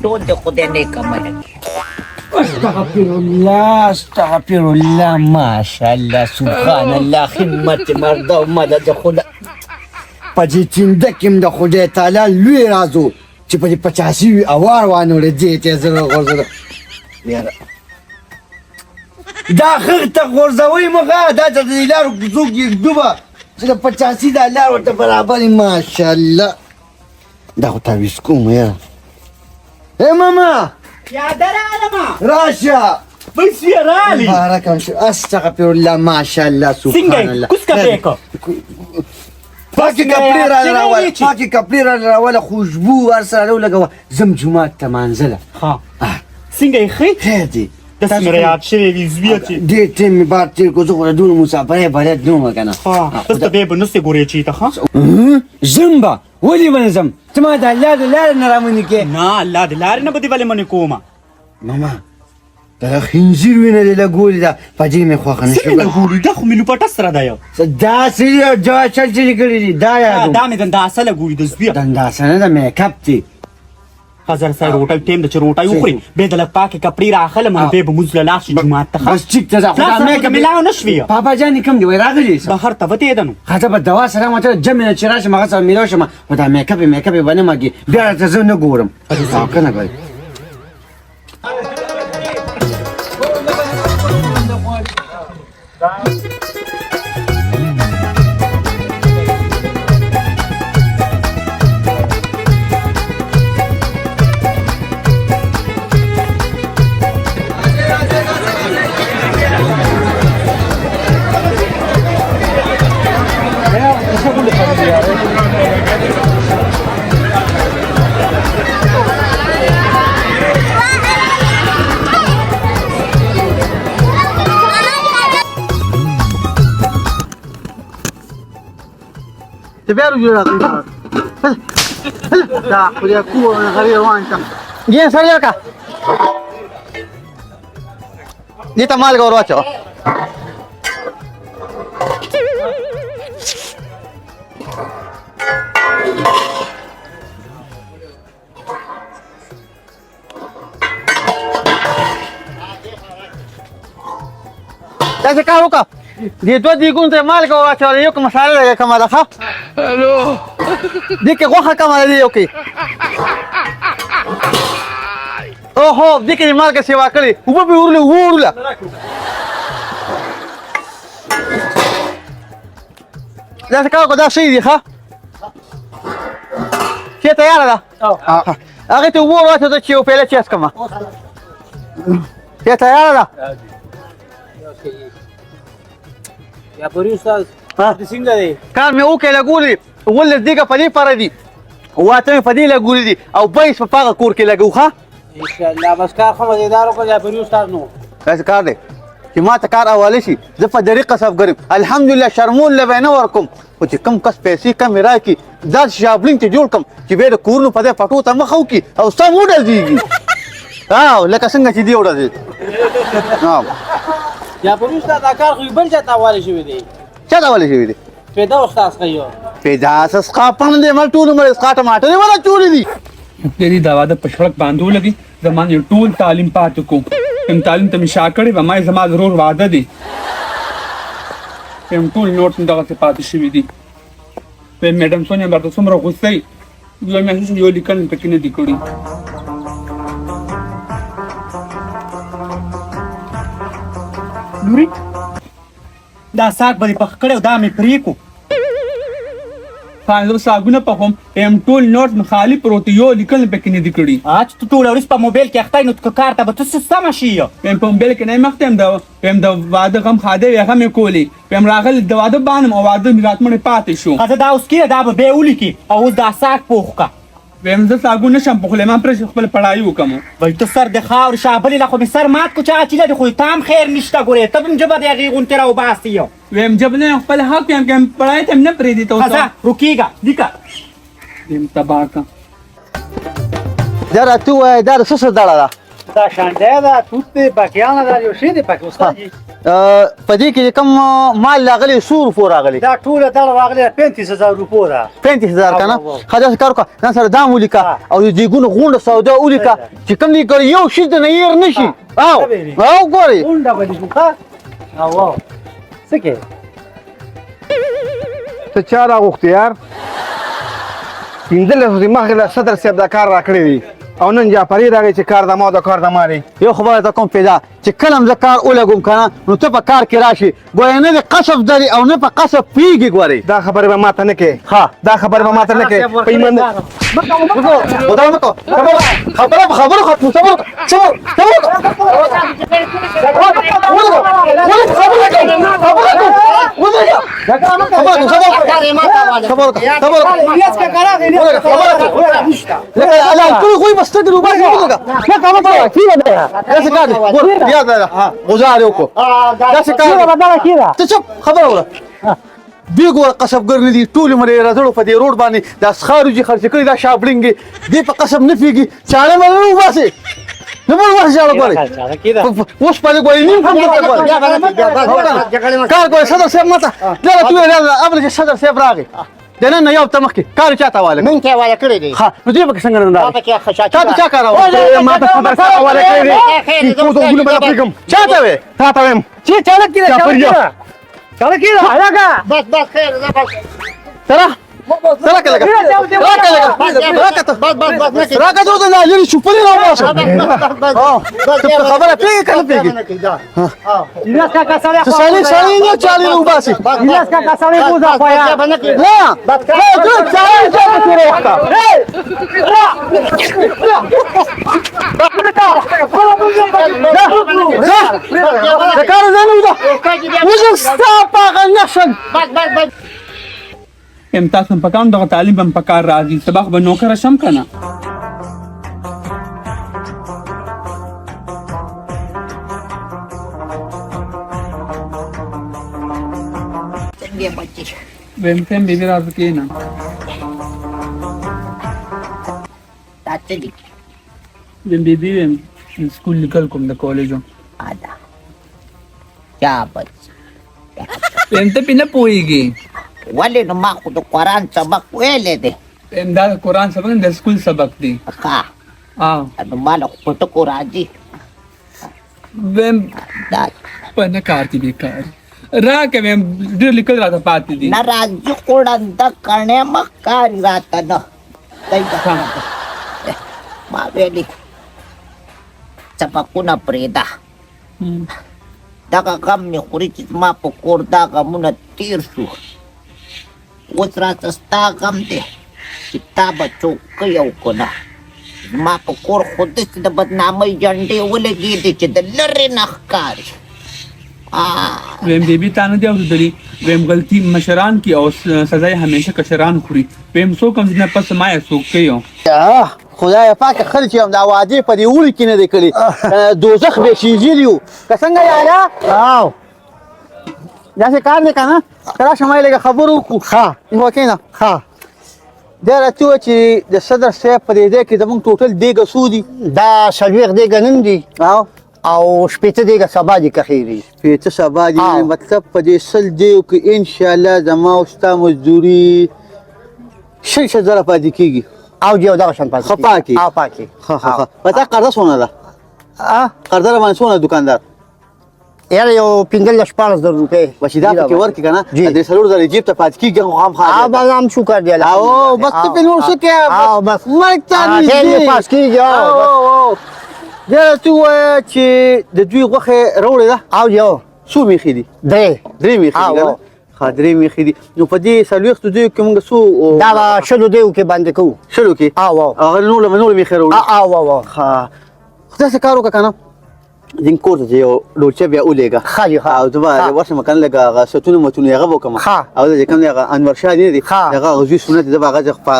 ټول د خدای نیک عمل. استغفر الله ماشاءالله سبحان الله خدمت مرده او مدد خدا په دې تینده کې د خدای تعالی لوی رازو چې په دې 85 اوار وانه دې ته زره غوړځه یاره دا خر ته غوړځوي مګه دا د لارو زوګ یې دوبه چې د 85 د لار ورته برابر ماشاءالله دا خو تاویس کوم یاره اے ماما یا درالما راشه بس یې رالي بارک استغفر الله ماشاءالله سبحان الله کوس کپې کو پاکی کپڑے را راول پاکی کپڑے را راول خوشبو ور سره لګو زم جمعه ته منزله ها څنګه یې خې هدي د سمریات شوی وی زویتی دې ټیم می بار تیر کو زغره دون مسافره بلد نو مکنه ها بس ته به نو سه ګورې چی ته ها زمبا ولي ونزم تما د الله د لار نه رامنې کې نه الله د لار نه بدی ولې منې کومه ماما دا خنزیر وینه له ګولې دا پدې می خوخه نشو څنګه ګورې دا خو مینو پټ سره دا یو دا سری دا چل چل کړی دا یا دا مې د اصله ګورې د زوی دا سره د میک اپ تی هزار سای روټل ټیم د چروټای وخوري به د پاکه کپړې راخله مونږ به مزله لاس جمعه ته بس ټیک ته خدا میک اپ ملاو نشوي پاپا جان کوم دی وای راغلی بهر ته وته دنو خاطر به دوا سره ماته جمع چرشه مغه سره میلو شم ودا میک اپ باندې ماګي بیا ته زه نه ګورم کنه غوي تبيرو جراتي لا خذ يا كو غير وانت جين سريعك دي تمال غورواچو कैसे का होगा ये तो दिगुन ते माल को वाचो यो को मसाला लगा कमा रखा हेलो देख के गोखा कमा दे ओके ओहो देख के माल के सेवा करे ऊपर भी उड़ला जैसे का को दा सही दिखा क्या तैयार है हां अगर तो वो वाचो तो चियो पहले चेस कमा क्या तैयार है يا بوري استاذ ها څنګه دی کار مې وکړ لګولې ول دې کا پدې پر دي واته پدې لګولې دي او پیسې په پاګه کور کې لګو ښا ان شاء الله بس کار خو مزیدار کو یا بوري استاذ نو کیسه کار دی چې ما ته کار حواله شي زه په طریقه صف غریب الحمدلله شرمول لبینه ورکم او چې کم کس پیسې کم راکې دا شابلینګ ته جوړ کم چې به د کورونو په دې پټو ته مخو کی او سم وډل دیږي ها لکه څنګه چې دی وډل دي ها یا بوري استاذ دا کار خو بل چاته حواله شوی دی چا دا ولې شوی دی پیدا استاد خيو پیدا اسقا پاندې مل ټول مر اسقا ټماټر ولا چولې دي دې دا واده په شړک باندې لګي زمان یو ټول تعلیم پاتې کوم کوم تعلیم ته مشا کړې و ما زما ضرور وعده دي کوم ټول نوټ دغه څه پاتې شوی دي په میډم سونیا برته څومره غوسه یو مې یو لیکل پکې نه دی کړی نوري دا ساګ به پخ کړو دا مې پریکو فاینل ساګونه په هم ایم ټول نوټ مخالف پروت یو لیکل پکې نه دی کړی اج ته ټول ورس په موبایل کې اخته نو کار ته به تاسو سم شي پم په موبایل کې نه مختم دا واده غم خاده هغه مې کولی پم راغل د واده باندې او واده میرات مړ پاتې شو دا اوس کې دا به ولی کې او دا ساګ پوخکا ویم زه ساګونه شم په خلما پر خپل پړای وکم وای ته سر د خاور شابلې لا خو به سر مات کو چا چې له خو تام خیر نشته ګوره ته هم جبر یغي غون تر او باسي ویم جب نه خپل حق یم کوم پړای ته نه پری دي ته خزا رکیگا دیکا دیم تباکا جرا تو دا سس دړه دا شانډه دا توت باکیانه دا یو شی دی پاک استاد پدې کې کوم مال راغلی سور پور راغلی دا ټوله دغه راغلی 35000 روپو ده 35000 کنه خدا کار کو نن سره دام ولیکا او د دیګونو غونډه سودا ولیکا چې کوم نه کړ یو شي د نه ير نشي او ګوري اونډه باندې ښه او سکه ته چا راغوښتې یار 15 ورځې مخکې له صدر صاحب دا کار راکړی دی او نن جعفري راغی چې کار د ما د کار د ما دی یو خبره ته کوم پیدا چې کلم ز کار ولګم کنه نو ته په کار کې راشي ګویا نه قصف دري او نه په قصف پیږي ګوري دا خبره به ماته نه کې ها دا خبره به ماته نه کې په ایمان خبره ختم صبر کوئی بس تدرو بس क्या काम कर रहा है ठीक है जैसे कर बोल याद है गुजारे को जैसे कर तो चुप खबर होला دیګو قصب ګرنی دي ټول مری راځړو په دې روډ باندې د خارجي خرچ کړی دا شابلینګ دی په قسم نه پیږي چاله مې واسه نو مو واسه چاله کوي اوس په دې کوي نیم کار کوي صدر صاحب ماته دا تو نه ابل صدر صاحب راغی دنه نه یو تمخ کار چاته واله من کې والا کړی دی ها نو دې په څنګه نه راځي کې خشاچ چا کار راو ما ته صدر صاحب حواله کړی دی کو ته ګونه بل اپلیکم چاته وې تا ته ویم چې چاله کیږي چاله کیږي هغه بس خیر ده بس ترى راكا لك راكا دوت انا اللي شوف لي لو خبره فيك كان فيك الناس کا سړی سالي نه چالي لو باسي الناس کا سړی بوزا پایا لا لا چالي چالي وقتا ذكر زين ده وجه ستاپا غنشن بس ام تاسو په کاوند دغه تعلیم هم پکار راځي سبق به نوکر شم کنه څنګه بچی ویم تم بیبي راځي کینا تاسو دې ویم بیبي ویم سکول نکل کوم د کالجو ادا یا بچ ویم ته پینه پويږي ولې نو ما خو د قرآن سبق ویلې دی ام دا قرآن سبق د سکول سبق دی ښه نو ما له خو ټکو راځي ویم دا په نه کار دی بیکار راکه ویم ډېر لیکل راته پاتې دي نه راځي کوړنده کڼې مکاري راته نه ما ویلي سبقونه پرېږده دغه غم مې خوري چې زما په کور دا غمونه تېر شو اوس راته ستا غم دی چې تا به څوکۍ او که نه زما په کور خو داسې د بدنامۍ جنډې ولګېدې چې د لرې نه ښکاري ویم بیبي تا نه دی اورېدلي ویم غلطي مشران کی او سزا یې همیشه کشران خوري ویم څوک هم نه پس ما یې څوک کوي خدای پاک خرچ هم دا وادي په دې وړي کې نه دی کړی دوزخ به شیږي یو که څنګه یاره او داسې کار دی که نه ته راشه ما یې لږه خبرو وکړو ښه یو کښېنه ښه دی راته ووایه چې د صدر صاحب په دې ځای کې زمونږ ټوټل دیګه څو دي دا څلوېښت دیګه نن دي او شپېته دیګه سبا دي که خیر شپېته سبا دي مطلب په دې سل دیو کې انشاءالله زما او ستا مزدوري شل زره پاتې کېږي او جو دغه شان پاتې ښه پاکي او پاکي په تا قرضه څونه ده قرضه را باندې څونه دوکاندار یاره یو 15-16 روپۍ بچې دا پکې ورکړي که نه درې څلور زره جیب ته پاتې کېږي خامخا بس هم شکر دی او بس ته پې نور څه کوې بس مرګ ته نږدې پاس کېږي بیا راته ووایه چې د دوی غوښې راوړې ده او یو څو میخې دي درې میخې دي که نه ښه درې میخې دي نو په دې څلوېښتو دیو کې مونږ څو دا به شلو دیو کې باندې کوو شلو کې هغه نور میخې راوړي او ښه داسې کار وکړه که نه زین کور ته یو ډولچه بیا ولېږه او زه به ورشم که نه لږ هغه ستونه متونه هغه به وکړم او دا چې کوم دی هغه انور شاه دی د هغه زوی سنت دی زه به هغه په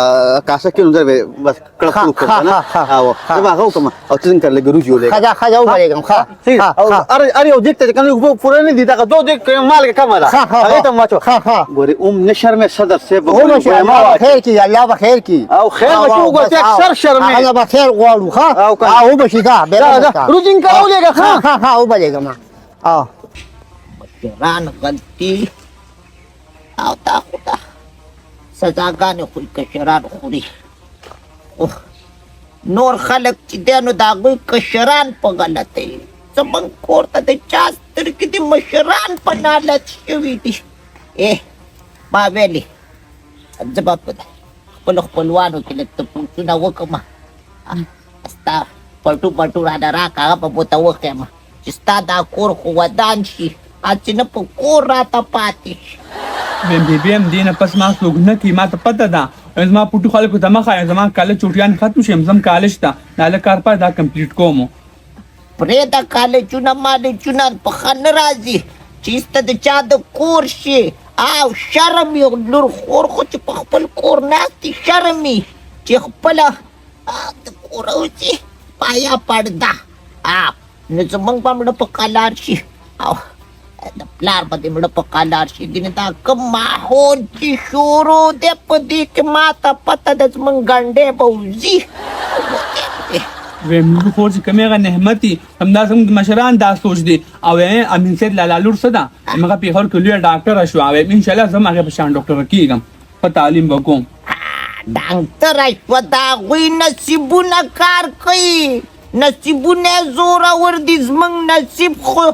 کاسه کې نو زه به بس کړپ کړو کړم که نه او زه به هغه وکړم او ته څنګه لږ روجي ولېږه ښه وبلېږم ښه او هر یو دیګ ته چې کوم اوبه پوره نه دي دغه دو دیګ مالګه کمه ده هغې ته م واچو ګورې نه شرمې صدر صاحب خیر کړي الله به خیر کړي او خیر به شي وګورې ته اکثر شرمې هغه به خیر غواړو ښه وبه شي دا روجي کړه ولېږه ښه وبلېږم کشران غلطي او تا خو ته سزاګانې خوري کشران خوري اوه نور خلک چې دی نو د هغوی کشران په غلطۍ زموږ کور ته د چا سترګې د مشران په نالت شوي دي ما ویلې زه به په خپلو خپلوانو کې لږ تپوسونه وکړم ستا پټو پټو رانه راکړه هغه به ورته وښیم چې ستا دا کور خو ودان شي چې نه په کور راته پاتې شي ویم بیبي هم دې نه پس ما څوک نه کوي ما ته پته ده زما پټو خلکو ته مه ښایه زما کالج چوټیان ختم شي زم کالج ته دا هلک کار پای دا کمپلیټ کوم پرېږده کالجونه مالجونه په ښه نه راځي چې ایسته د چا د کور شي او شرم یې لور خور خو چې په خپل کور ناستې شرم یې چې خپله د کوره وځي پایا پرده نو زموږ به مړه په قلار شي او د پلار به دې مړه په قلار شي ګینې دا کوم ماحول چې شروع دی په دې کې ما ته پته ده زموږ ګنډې به وځي ویم موږ خور چې کوم هغه نعمتي همدا زموږ مشران دا سوچ دی او امین سید لالا لور څه ده هغه پېښور کې لویه ډاکټره شوه او انشاءالله زه هم هغې په شان ډاکټره کېږم ښه تعلیم به کوم ډاکټره شوه د هغوی نصیبونه کار کوي نصیبونه یې زورور دي زموږ نصیب خو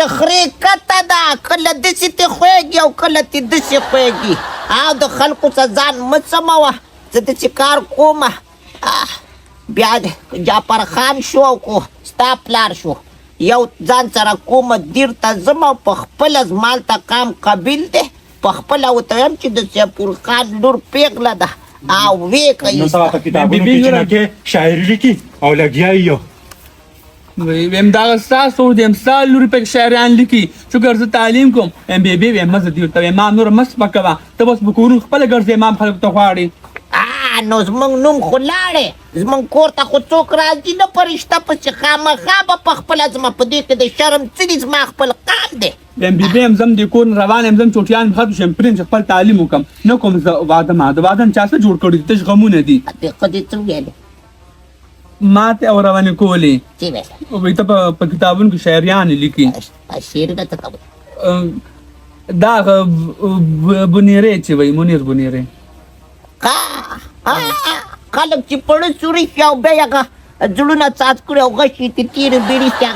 د خرې کته ده کله داسې تې خوږي او کله تې داسې خوږي او د خلکو څه ځان مه سموه زه داسې کار کومه بیا جعفر خان شو او کو ستا پلار شو یو ځان سره کومه دیر ته ځم او په خپله زما ته کام قبیل دی په خپله ورته وایم چې د سیپور خان لور پیغله ده او ویې کوي نو سبا په کتابونو کې جنکې شاعري لیکي او لګیا یو ویم دغه ستا سوچ دی ستا لورې پکې شاعران لیکي شکر زه تعلیم کوم ام بی بي ویم مه زه دې ورته ویم ما نوره مه سپکوه ته بس په کورونو خپله ګرځې ما هم خلکو ته غواړې نو زموږ نوم خو لاړې زموږ کور ته خو څوک راځي نه فرشته پسې خامخا به په خپله زما په دې کې د شرم څه دي زما خپل قام دی یم بي بي هم زم دې کور نه روان یم زم چوټیان ختم شم پرېږم چې خپل تعلیم وکړم نه کوم زه واده ما د واده نه چا څه جوړ کړي دي تش غمونه دي دې ښځې څه ویلې ما ته اورونې کولې څه ویله وایي ته په کتابونو کې شاعریانې لیکي شعرونه څه کوي دا بنیرې چې وایي منیر بنیرې خلک چې پړه سوري شي او بیا هغه زړونه څاڅ کړي او غشي تې تېرې بیړې شي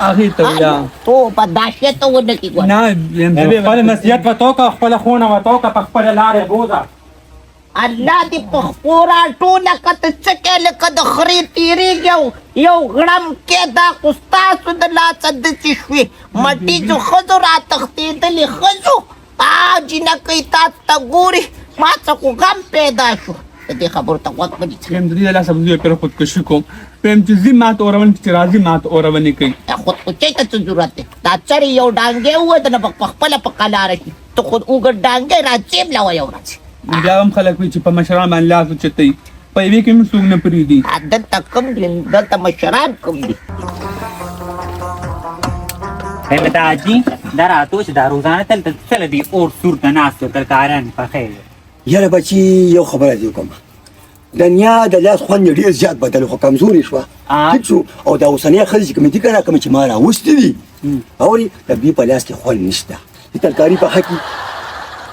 هغې ته یا تو په دا شی ته ونه کړي ګوره نه خپل نصیحت به توکه خپله ښوونه به توکه په خپله لارې بوځه الله دې په خپوره ټوله کته څه کې لکه د خرې تېرېږي او یو غړم کې دا خو ستاسو د لاسه داسې شوې مټیزو ښځو راتښتېدلې ښځو جینکۍ تاسو ته ګوري ما څه خو غم پیدا شو د دې خبرو ته غوږ مه نیسه ویم د دې له لاسه به زه پرې خودکشي کوم ویم چې ځي ما ته اورونې چې راځي ما ته اورونې کوي خودکشۍ ته څه ضرورت دی دا چرې یو ډانګې ووته نه به پخپله په قلاره شي ته خو اوږد ډانګې راچیبلوه یو ورځ بیا هم خلک وایي چې په مشران باندې لاس اوچتوي په یوې کې هم څوک نه پرېږدي دلته کم دي دلته مشران کم دي داجي دا راتو چې دا روزانه تل تل دی اور سور د ناستو ترکاران په خیر یاره بچي یو خبره دې وکړم دنیا د لاس خوند یې ډېر زیات بدل خو کمزورې شوه ټیک شو او دا اوسنۍ ښځې چې کومې دي که نه کومې چې ما راوستې دي اورې د دوی په لاس کې خوند نشته د ترکاري په حق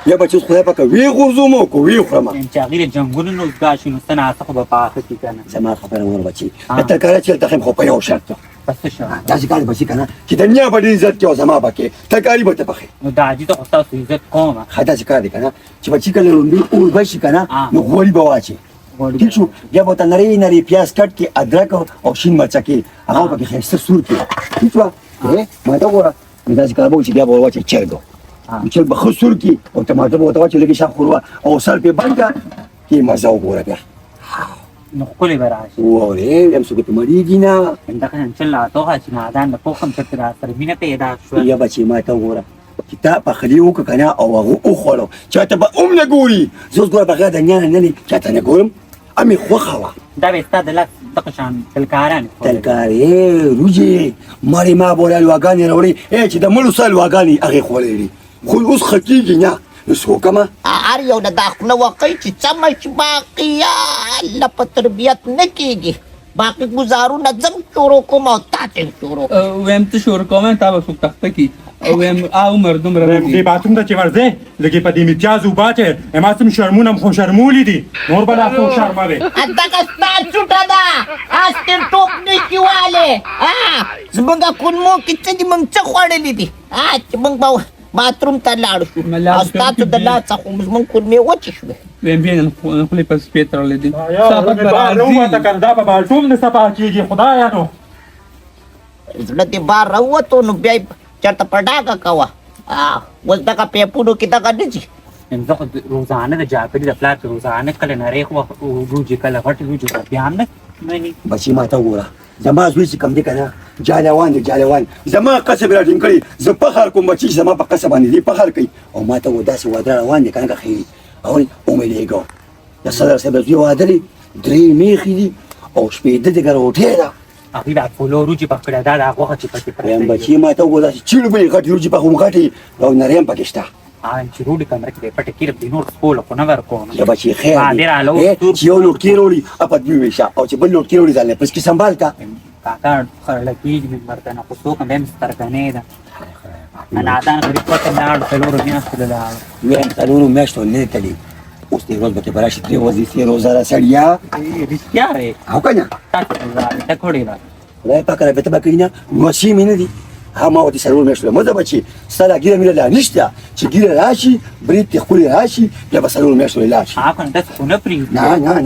یا بچي اوس خدای پاکه ویې غورځوم او که ویې خورم چې هغې د جنګونو نه اوږدا شي نو څه ناڅه خو به پاخه کړي که نه زما خبره وره بچي د ترکارۍ چې هلته خیم خو په یو شرط بس څه شو داسې کار بچي که نه چې دنیا به ډېر عزت کې او زما به کې ترکاري به ته پخې نو د حاجي ته خو ستاسو عزت کومه ښه داسې کار دی که نه چې بچي کله لومړي اور به شي که نه نو غوړي به واچي ټیک شو بیا به ورته نرۍ نرۍ پیاز کټ کې ادرک او شین مرچه کې هغه به پکې ښایسته سور کړي ټیک شوه ما ته وګوره نو داسې کار به وشي بیا به ور واچوي چرګ چرګ به ښه سور کړي او ټماټر به ورته واچوي لږې شاخ ښوروا او سر پرې بند کړه کې مزه وګوره بیا نو ښکلې به راشي واورې یم څوک پرې مړېږي نه همدغه چل راتوغه چې نادان د پوخم چرته را سره مینه پیدا شوه یا بچې ما ته وګوره چې تا پخلی وکړه که نه او هغه وخوړو چاته به هم نه ګوري زه اوس ګوره بغیر د دنیا نه نه چاته نه ګورم امې خوښه وه دا به ستا د لاس دغه شان تلکاران ترکارې روجې مړې ما به ورې الواګانې راوړې چې د مړو سره الواګانې هغې خوړې دي خو اوس ښه کېږي نه نو څه وکړمه هر یو نه دا خونه وقی چې څمه چې باقي الله په تربیت نه کېږي باقي ګزارونه زم شروع کوم او تا ته شروع ویم ته شروع کوم تا به څوک تخته کي ویم عمر دومره دې دی باتوم ته چې ورځې لږې په دې امتیاز وباته اما څوم شرمونه مو خو شرمولي دي نور به لا څوک شرموي دغه ستا چوټه ده اس تر ټوپ نشي واله زمونږ کونمو کې څه دي موږ څه خوړلي دي چې موږ به باتروم ته لاړ شو او ستاسو د لاس څخه زمونږ کونمې وچې شوې ویم بینم خولې په سپې تړلی دی صافت به راووته کنه دا به بالټوم نه صفا کېږي خدایه نو زړه دې بار راووتو نو بیا یې چېرته په ډاګه کوه اوس دغه پیپونو کې دغه نه ځي زه خو روزانه د جعفري د پلار روزانه کله نریخ وروجي کله غټ وروجي بیا هم نه بچی ما ته وګوره زما زوی چې کوم دی که نه جالوان دی جالوان زما قصب را ټینګ کړي زه فخر کوم بچي چې زما په قصب باندې دی فخر کوي او ما ته و داسې واده روان دی که نه که خیري او ومېلېږو د صدر صاحب د زوی واده دی 3 میخې دي او شپېته دې ګروټې ده هغوی دا ټولو وروجي پخ کړی دا د غوښه چې پکې وایم بچي ما ته وګوره داسې چیړ بلې غټې وریجې پخ هم غټې او نرۍ هم پکې شته چې روډي کمره کې دی پټه کېږي د نور سپوله خو نه ورکوم یا بچي خیر دی ډېر اله چې یو لوټکي راوړي اپت مې ویشه او چې بل لوټکي راوړي ځان له پس کې سنبال کا کاکا خړله کېږي مې مردنه خو څوک هم سترګنې ده نادان غریب پته لاړ څلورو میاشتو له لاړ ویم څلورو میاشتو نه تلي اوس دې ورځ به ته به راشي 3 وظیفې روزه را سړیا رښتیا دی او که نه تاسو ته کړی ده خدای پاک را به ته به کوي نه وسې مې نه دي ما ورته څلور میاشتو مه ځه بچي ستا لا ګیره مینه لا نشته چې ګیره راشي برید دې ښکلې راشي بیا به څلور میاشتو لاړ شي هغه کنه داسې خو نه پرېږدي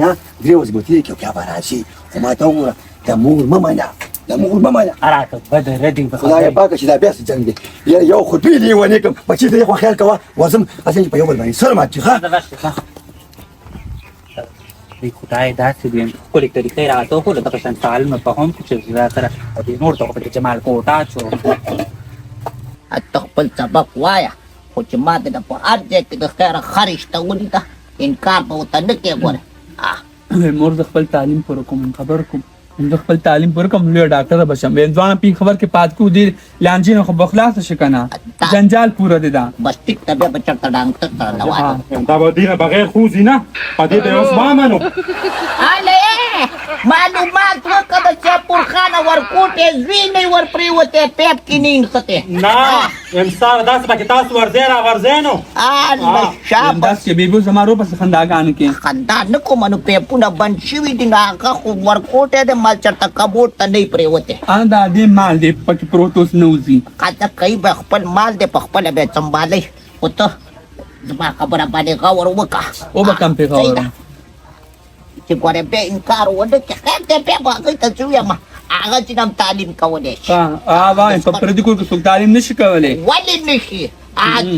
نه 3 ورځې به تېرې کړي او بیا به راشي خو ما ته وګوره د مور مه منه د مور مه منه راته بده ردی به خدای پاکه چې دا بیا څه جنګ دی یو خو دوی لیونې کړم بچي ته یې خو خیال کوه ورځم اصل چې په یو بل باندې سر مات شي ښه دی خدای داسې دي ښکلې طریقې راته وښوده دغه شان سوال مې په هم چې زه سره او دې نور ته خو پکې جمال کوټه اچو ته خپل سبق وایه خو چې ما ته د په هر ځای کې د خیره خر شته ولیده انکار به ورته نه کوې ګوره مور زه خپل تعلیم پوره کوم خبر کوم زه خپل تعلیم پوره کوم لوی ډاکټره به شم ځوانه پې خبر کې پات کو دې لانجې نه خو به خلاصه شي که نه جنجال پوره دی دا بس ټیک ته بیا به چېرته ډاکټر سره نه وایه دا به دې نه بغیر خوځي نه په دې به اوس ما منو هلې معلومات وکړه د شاپور خانه ورکوټې زوی نه ور پرېوتی پیپ کې نه نښتې نه انسان داسې پکې تاسو ورځئ را ورځئ نو الله شاباس داسې چې بیبو زما رو پسې خنداګانو کې خندا نه کومه نو پیپونه بند شوي دي نو هغه خو ورکوټې دی مال چېرته کبوډ ته نه یې پرېوتی ان دا دې مال دی پکې پروت اوس نه وځي قاعده کوي به خپل مال دی په خپله به یې سنبالئ خو ته زما خبره باندې غور وکړه او به کم پې غواړم چې ګورې بیا انکار ونه کړې خیر دی بیا به هغوی ته څه ویم هغه چې هم تعلیم کولی شي وایم په پردي کور کې څوک تعلیم نشي کولی ولې نه شي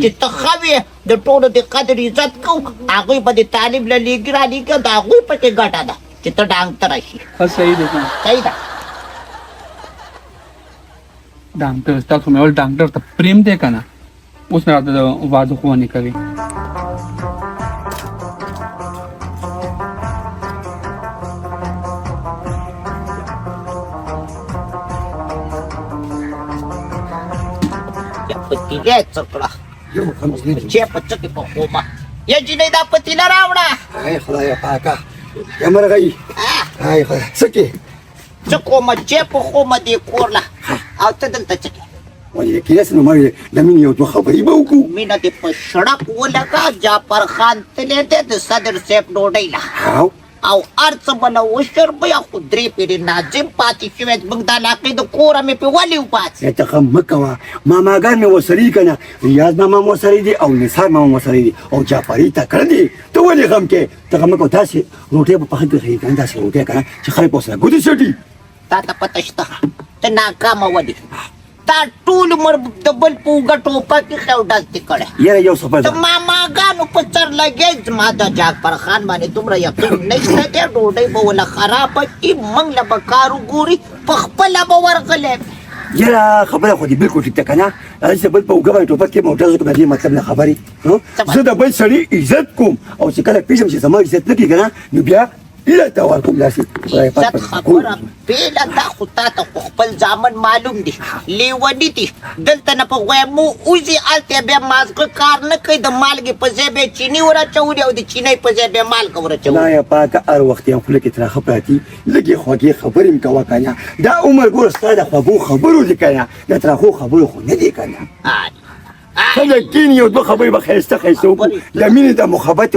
چې ته ښه وې د ټولو د قدر عزت کوو هغوی به د تعلیم له لیږي رالېږي د هغوی پکې ګټه ده چې ته ډاکټره شي ښه صحیح دی صحیح ده ډاکټر تاسو مې ول ډاکټر ته پریم دی که نه اوس مې راته د واده ښوونې کوي پتیله یې څه کړه چې په څه کې پخومه یا جینۍ دا پتیله راوړه ای خدای پاکه یا مرغۍ ای خدای څه کې څه کومه چې پخومه دې کورله او ته دلته څه کې ولې کېدای سي نو ما ویل د مینې یو دوه خبرې به وکړو مینه دې په سړک ولګه جعفر خان تللی دی د صدر صاحب ډوډۍ له او هر څه به نه وشر بیا خو 3 پیرې ناظم پاتې شوی زموږ د علاقې د کوره مې پې ولې وباسي ته غم مه کوه ماماګان مې ورسره دي که نه ریاض ماما مې ورسره دي او نثار ماما مې ورسره دي او جعفري تکړه دي ته ولې غم کې ته غم مه کوه داسې روټۍ به پخې پخې که نه داسې روټۍ که نه چې خلک به ورسره ګوتې چټي تا ته پته شته ته ناکامه ولې تا ټول عمر د بل په اوږه ټوپه کې ښه او ډز دې کړی یاره یو سفر د ماماګانو په سر لګې زما د جعفر خان باندې دومره یقین نشته دی ډوډۍ به ونه خرابه کړي موږ له به کار وګوري په خپله به ورغلی یاره خبره خو دې بالکل ټیک ده که نه چې بل په اوږه باندې ټوپک کې موټر زه کوم د دې مطلب نه خبرې زه د بل سړي عزت کوم او چې کله پېژنم چې زما عزت نه کړي که نه نو بیا ایله ته ورکوم داسې خدای پاک عزت خبره بېله دا خو تا ته خو خپل زامن معلوم دي لیوني دي دلته نه په غویمو وځي هلته بیا مازغه کار نه کوي د مالګې په ځای به یې چیني ور اچولي او د چینۍ په ځای به یې مالګه ور اچولي خدایه پاکه هر وخت یې خوله کې تراخه پراتي لږې خوږې خبرې م کوه که نه دا عمر ګوره ستا د خوږو خبرو دي که نه د تراخو خبرو خو نه دي که نه خلک کینی یو دوه خبرې به ښایسته ښایسته وکړو د مینې د محبت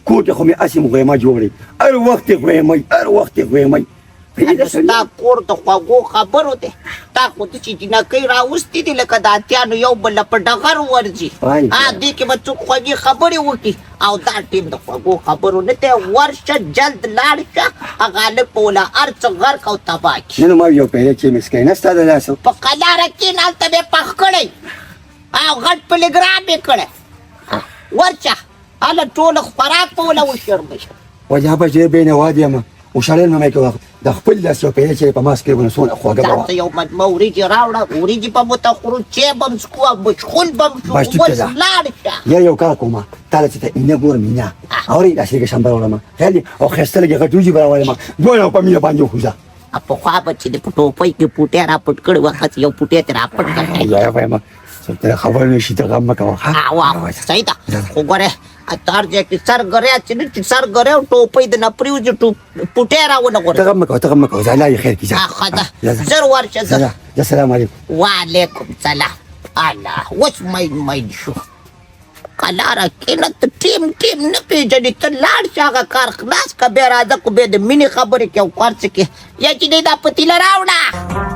کور کې خو مې هسې مغیمه جوړې هر وخت یې غویمئ هر وخت یې غویمئ ستا کور د خوږو خبرو دی تا خو ته چې جینکۍ راوستي دي لکه د اتیانو یو بل په ډغر ورځي دې کې به څوک خوږې خبرې وکړي او دا ټیم د خوږو خبرو نه دی ورشه جلد لاړ شه هغه هلک به وله هر څه غرق او تباه کړي نن ما یو پیاله چې مسکی نه ستا د لاسه په قلاره کې هلته به یې پخ کړی او غټ پلیګرام یې کړی ورشه هله ټوله خوراک به وله وشرمشه وجه به ډېر بېنوا دي یم وشالل مه مې کوه د خپل لاس یو پیاله چې په ماسک کې ونه څونه خوږه به وه ځان ته یو مجمه وریجې راوړه وریجې به مو ته خورو چای به م څښو او مشغول به م شو باش ټیک اوس ده. لاړ شه یا یو کار کومه تا له چې ته اینه ګورم اینه اورې داسې لږه شمبه راوړم خیال دي او ښایسته لږې غټ وریجې به راولم دواړه په مینه باندې وخوځه پخوا به چې د په ټوپۍ کې پوټی راپټ کړی وخت یو پوټی ترې راپټ کړی یا وایم ته خبر نشي ته غم مه کوه واه صحیح ده خو ګوره هر ځای کې سر ګری چې نه چې سر ګری او ټوپۍ د نه پرېوځي پوټی راونه ته غوره غم مه کوه ته غم مه کوه الله یې خیر کړي ښه ده زر ورشه زه السلام علیکم وعلیکم سلام الله اوس مین شو قلاره کېنه ته ټیم نه پېژنې ته لاړ شه هغه کار خلاص که بیا راځه خو بیا د مینې خبرې کې او کار څه کې یا چې دی دا پتیله راوړه